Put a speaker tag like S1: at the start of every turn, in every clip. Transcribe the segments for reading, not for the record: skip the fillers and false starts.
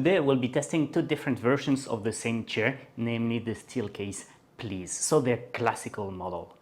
S1: Today we'll be testing two different versions of the same chair, namely the Steelcase Please. So they're classical model.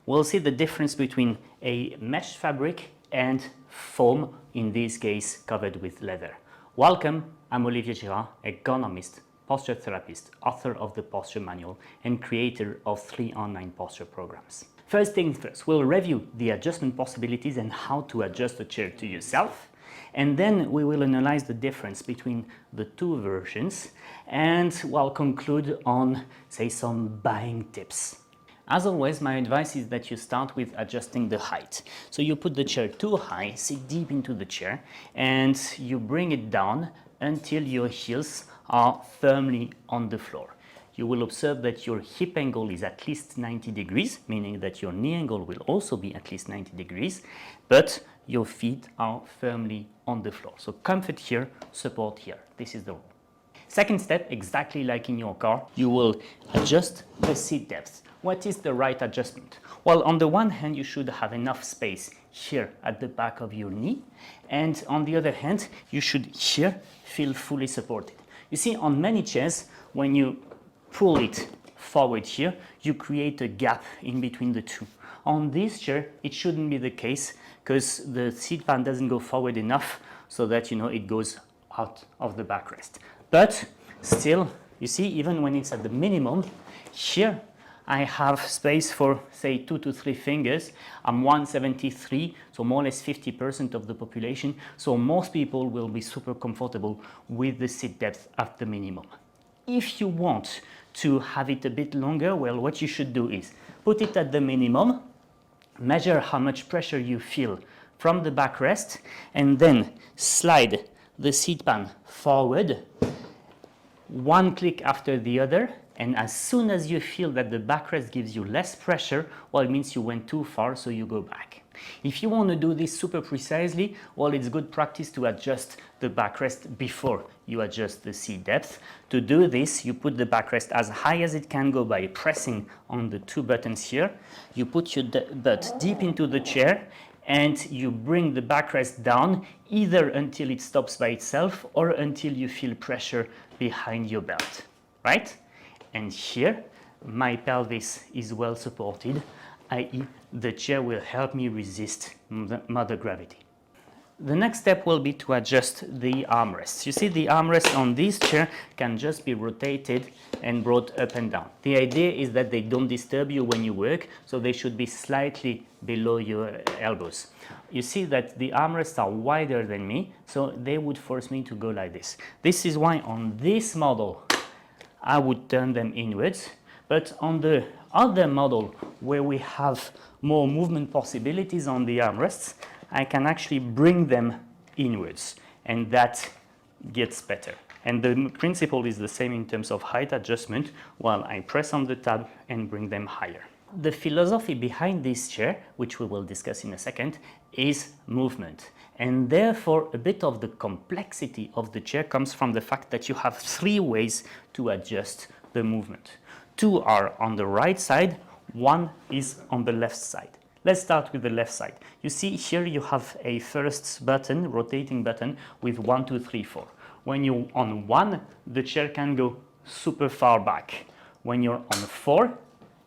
S1: We'll see the difference between a mesh fabric and foam, in this case covered with leather. Welcome, I'm Olivier Girard, ergonomist, posture therapist, author of the Posture Manual and creator of 3 online posture programs. First things first, we'll review the adjustment possibilities and how to adjust the chair to yourself. And then we will analyze the difference between the two versions and we'll conclude on, say, some buying tips. As always, my advice is that you start with adjusting the height. So you put the chair too high, sit deep into the chair, and you bring it down until your heels are firmly on the floor. You will observe that your hip angle is at least 90 degrees, meaning that your knee angle will also be at least 90 degrees, but your feet are firmly on the floor. So comfort here, support here. This is the rule. Second step, exactly like in your car, you will adjust the seat depth. What is the right adjustment? Well, on the one hand, you should have enough space here at the back of your knee, and on the other hand, you should here feel fully supported. You see, on many chairs, when you pull it forward here, you create a gap in between the two. On this chair, it shouldn't be the case because the seat pan doesn't go forward enough so that, it goes out of the backrest. But still, you see, even when it's at the minimum, here I have space for, say, 2 to 3 fingers. I'm 173, so more or less 50% of the population. So most people will be super comfortable with the seat depth at the minimum. If you want to have it a bit longer, well, what you should do is put it at the minimum, measure how much pressure you feel from the backrest, and then slide the seat pan forward, one click after the other, and as soon as you feel that the backrest gives you less pressure, well, it means you went too far, so you go back. If you want to do this super precisely, well, it's good practice to adjust the backrest before you adjust the seat depth. To do this, you put the backrest as high as it can go by pressing on the 2 buttons here. You put your butt deep into the chair and you bring the backrest down either until it stops by itself or until you feel pressure behind your belt, right? And here, my pelvis is well supported, i.e. the chair will help me resist mother gravity. The next step will be to adjust the armrests. You see, the armrest on this chair can just be rotated and brought up and down. The idea is that they don't disturb you when you work, so they should be slightly below your elbows. You see that the armrests are wider than me, so they would force me to go like this. This is why on this model, I would turn them inwards, but on the other model where we have more movement possibilities on the armrests, I can actually bring them inwards, and that gets better. And the principle is the same in terms of height adjustment, while I press on the tab and bring them higher. The philosophy behind this chair, which we will discuss in a second, is movement. And therefore, a bit of the complexity of the chair comes from the fact that you have 3 ways to adjust the movement. 2 are on the right side, 1 is on the left side. Let's start with the left side. You see here you have a first button, rotating button with 1, 2, 3, 4. When you're on 1, the chair can go super far back. When you're on 4,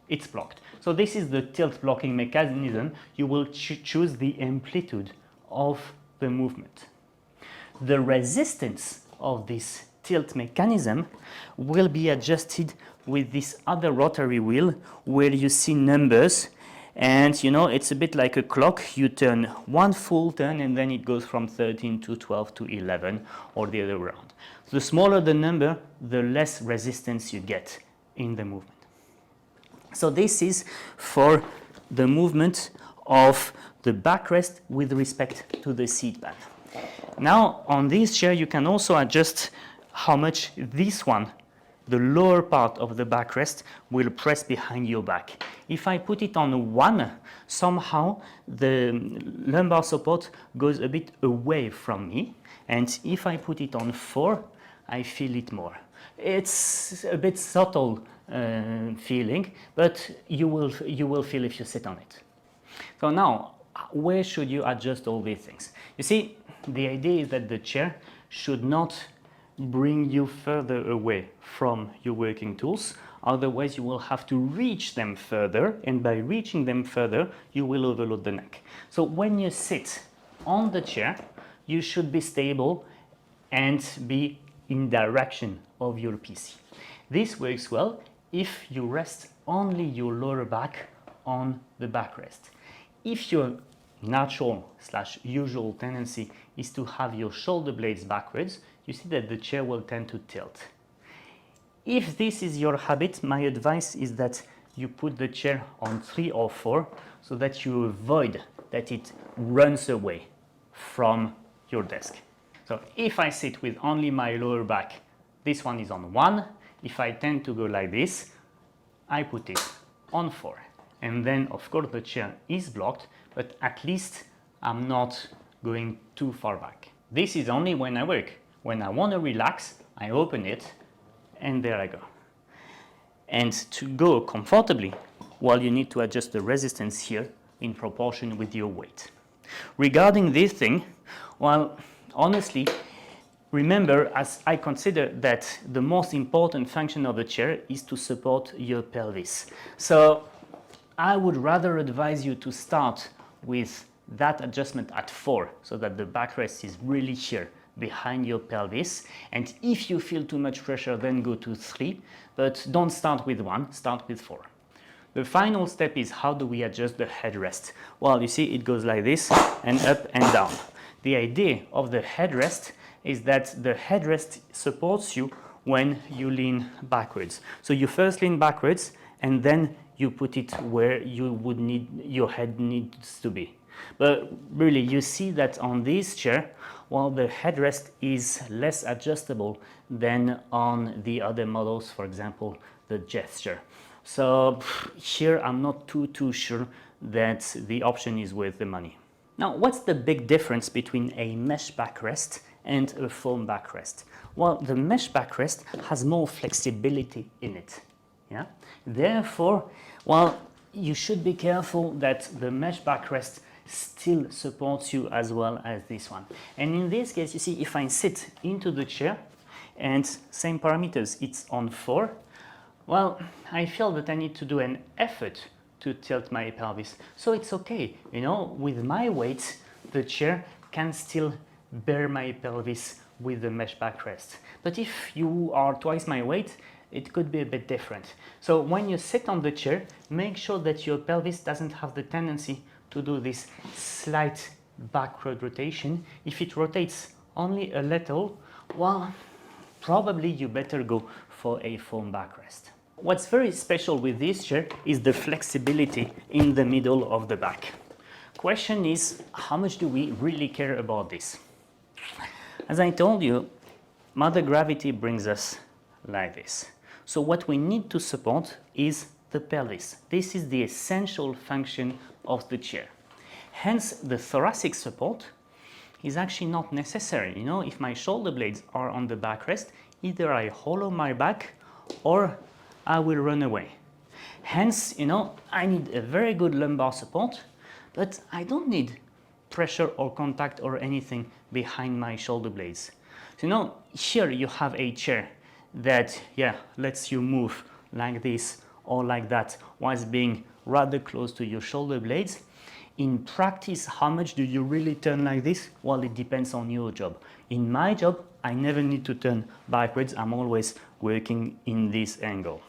S1: it's blocked. So this is the tilt blocking mechanism. You will choose the amplitude of the movement. The resistance of this tilt mechanism will be adjusted with this other rotary wheel where you see numbers, and it's a bit like a clock. You turn 1 full turn and then it goes from 13 to 12 to 11 or the other way around. The smaller the number, the less resistance you get in the movement. So this is for the movement of the backrest with respect to the seat pan. Now on this chair you can also adjust how much this one, the lower part of the backrest, will press behind your back. If I put it on 1, somehow the lumbar support goes a bit away from me, and if I put it on 4, I feel it more. It's a bit subtle feeling, but you will feel if you sit on it. So now, where should you adjust all these things? You see, the idea is that the chair should not bring you further away from your working tools. Otherwise, you will have to reach them further, and by reaching them further, you will overload the neck. So when you sit on the chair, you should be stable and be in direction of your PC. This works well if you rest only your lower back on the backrest. If your natural/usual tendency is to have your shoulder blades backwards, you see that the chair will tend to tilt. If this is your habit, my advice is that you put the chair on 3 or 4 so that you avoid that it runs away from your desk. So if I sit with only my lower back, this one is on 1. If I tend to go like this, I put it on 4. And then, of course, the chair is blocked, but at least I'm not going too far back. This is only when I work. When I want to relax, I open it, and there I go. And to go comfortably, well, you need to adjust the resistance here in proportion with your weight. Regarding this thing, well, honestly, remember, as I consider that the most important function of a chair is to support your pelvis. So I would rather advise you to start with that adjustment at 4 so that the backrest is really here behind your pelvis. And if you feel too much pressure, then go to 3, but don't start with 1, start with 4. The final step is how do we adjust the headrest? Well, you see it goes like this and up and down. The idea of the headrest is that the headrest supports you when you lean backwards. So you first lean backwards and then you put it where you would need your head needs to be. But really, you see that on this chair, well, the headrest is less adjustable than on the other models, for example, the gesture. So here I'm not too sure that the option is worth the money. Now, what's the big difference between a mesh backrest and a foam backrest? Well, the mesh backrest has more flexibility in it. Yeah? Therefore, well, you should be careful that the mesh backrest still supports you as well as this one. And in this case, you see, if I sit into the chair and same parameters, it's on 4, well, I feel that I need to do an effort to tilt my pelvis. So it's okay, you know, with my weight, the chair can still bear my pelvis with the mesh backrest. But if you are twice my weight, it could be a bit different. So when you sit on the chair, make sure that your pelvis doesn't have the tendency to do this slight backward rotation. If it rotates only a little, well, probably you better go for a foam backrest. What's very special with this chair is the flexibility in the middle of the back. Question is, how much do we really care about this? As I told you, Mother Gravity brings us like this. So what we need to support is the pelvis. This is the essential function of the chair. Hence, the thoracic support is actually not necessary. You know, if my shoulder blades are on the backrest, either I hollow my back or I will run away. Hence, you know, I need a very good lumbar support, but I don't need pressure or contact or anything behind my shoulder blades. So, you know, here you have a chair that, yeah, lets you move like this or like that whilst being rather close to your shoulder blades. In practice, how much do you really turn like this? Well, it depends on your job. In my job, I never need to turn backwards. I'm always working in this angle.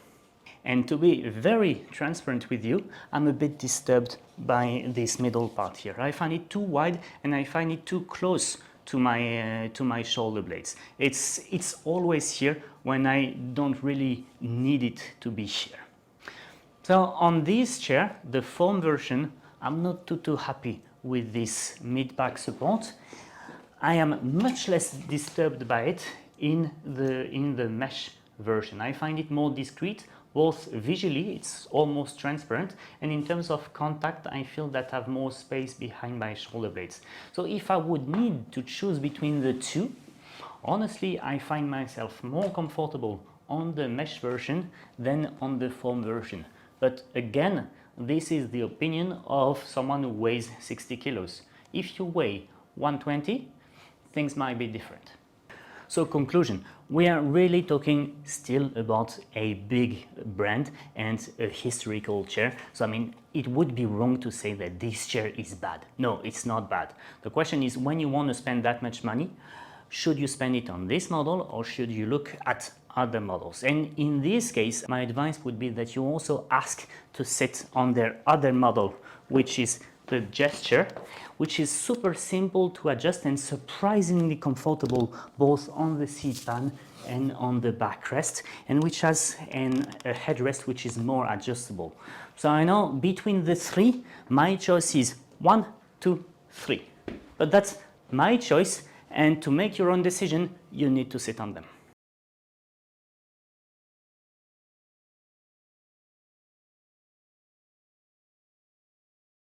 S1: And to be very transparent with you, I'm a bit disturbed by this middle part here. I find it too wide and I find it too close to my shoulder blades. It's always here when I don't really need it to be here. So on this chair, the foam version, I'm not too happy with this mid-back support. I am much less disturbed by it in the mesh version. I find it more discreet, both visually, it's almost transparent, and in terms of contact, I feel that I have more space behind my shoulder blades. So if I would need to choose between the two, honestly, I find myself more comfortable on the mesh version than on the foam version. But again, this is the opinion of someone who weighs 60 kilos. If you weigh 120, things might be different. So conclusion, we are really talking still about a big brand and a historical chair. So I mean, it would be wrong to say that this chair is bad. No, it's not bad. The question is, when you want to spend that much money, should you spend it on this model or should you look at other models? And in this case, my advice would be that you also ask to sit on their other model, which is the gesture, which is super simple to adjust and surprisingly comfortable both on the seat pan and on the backrest, and which has a headrest which is more adjustable. So I know between the three, my choice is 1, 2, 3. But that's my choice, and to make your own decision, you need to sit on them.